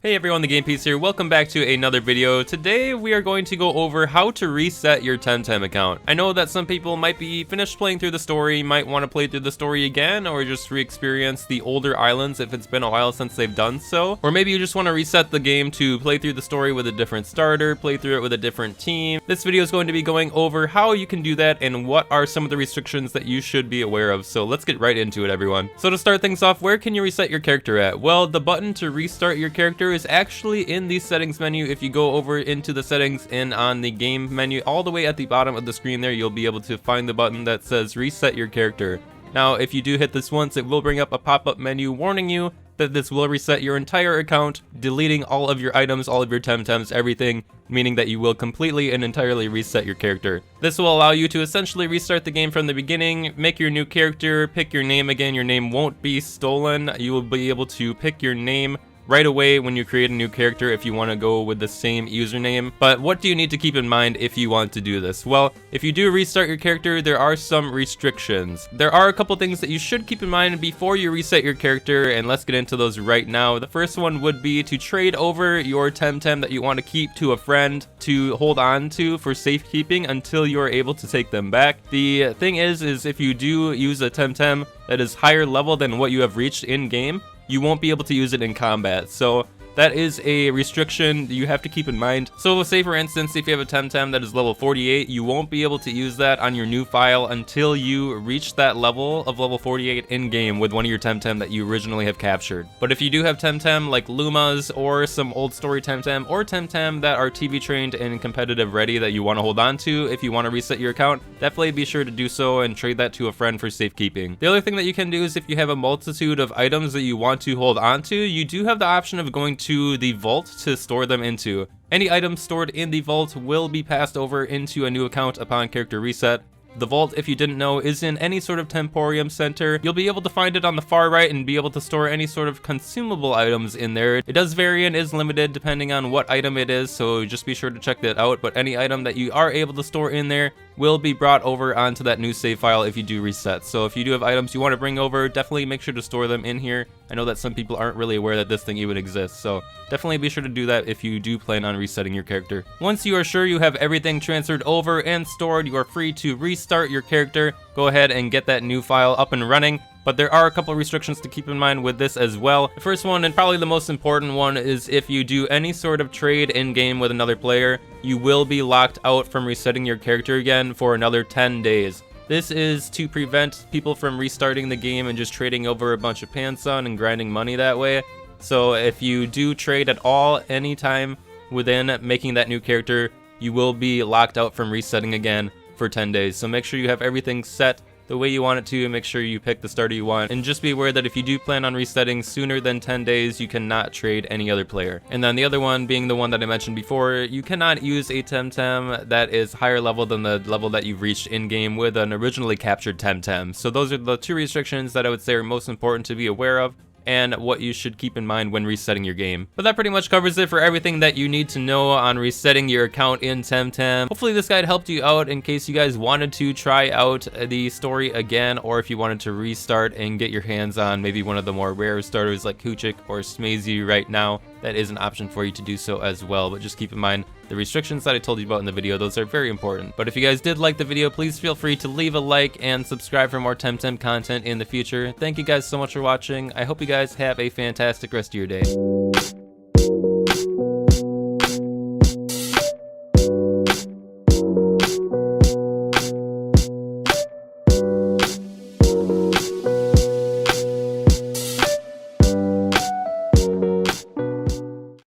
Hey everyone, the Game Piece here. Welcome back to another video. Today we are going to go over how to reset your Temtem account. I know that some people might be finished playing through the story, might want to play through the story again, or just re-experience the older islands if it's been a while since they've done so. Or maybe you just want to reset the game to play through the story with a different starter, play through it with a different team. This video is going to be going over how you can do that and what are some of the restrictions that you should be aware of. So let's get right into it, everyone. So to start things off, where can you reset your character at? Well, the button to restart your character is actually in the settings menu. If you go over into the settings and on the game menu, all the way at the bottom of the screen there, you'll be able to find the button that says reset your character. Now, if you do hit this once, it will bring up a pop-up menu warning you that this will reset your entire account, deleting all of your items, all of your Temtems, everything, meaning that you will completely and entirely reset your character. This will allow you to essentially restart the game from the beginning, make your new character, pick your name again. Your name won't be stolen. You will be able to pick your name right away when you create a new character if you want to go with the same username. But what do you need to keep in mind if you want to do this? Well, if you do restart your character, there are some restrictions. There are a couple things that you should keep in mind before you reset your character, and let's get into those right now. The first one would be to trade over your Temtem that you want to keep to a friend to hold on to for safekeeping until you are able to take them back. The thing is if you do use a Temtem that is higher level than what you have reached in game, you won't be able to use it in combat. So that is a restriction you have to keep in mind. So say for instance, if you have a Temtem that is level 48, you won't be able to use that on your new file until you reach that level of level 48 in game with one of your Temtem that you originally have captured. But if you do have Temtem like Luma's or some old story Temtem or Temtem that are TV trained and competitive ready that you want to hold on to, if you want to reset your account, definitely be sure to do so and trade that to a friend for safekeeping. The other thing that you can do is if you have a multitude of items that you want to hold on to, you do have the option of going to the vault to store them into. Any items stored in the vault will be passed over into a new account upon character reset. The vault, if you didn't know, is in any sort of Temporium center. You'll be able to find it on the far right and be able to store any sort of consumable items in there. It does vary and is limited depending on what item it is, so just be sure to check that out. But any item that you are able to store in there will be brought over onto that new save file if you do reset. So if you do have items you want to bring over, definitely make sure to store them in here. I know that some people aren't really aware that this thing even exists, so definitely be sure to do that if you do plan on resetting your character. Once you are sure you have everything transferred over and stored, you are free to restart your character. Go ahead and get that new file up and running. But there are a couple restrictions to keep in mind with this as well. The first one, and probably the most important one, is if you do any sort of trade in-game with another player, you will be locked out from resetting your character again for another 10 days. This is to prevent people from restarting the game and just trading over a bunch of Pansun and grinding money that way. So if you do trade at all, anytime within making that new character, you will be locked out from resetting again for 10 days. So make sure you have everything set the way you want it to, and make sure you pick the starter you want. And just be aware that if you do plan on resetting sooner than 10 days, you cannot trade any other player. And then the other one being the one that I mentioned before, you cannot use a Temtem that is higher level than the level that you've reached in-game with an originally captured Temtem. So those are the two restrictions that I would say are most important to be aware of, and what you should keep in mind when resetting your game. But that pretty much covers it for everything that you need to know on resetting your account in Temtem. Hopefully this guide helped you out in case you guys wanted to try out the story again, or if you wanted to restart and get your hands on maybe one of the more rare starters like Kuchik or Smazy right now. That is an option for you to do so as well, but just keep in mind the restrictions that I told you about in the video. Those are very important. But if you guys did like the video, please feel free to leave a like and subscribe for more Temtem content in the future. Thank you guys so much for watching. I hope you guys have a fantastic rest of your day.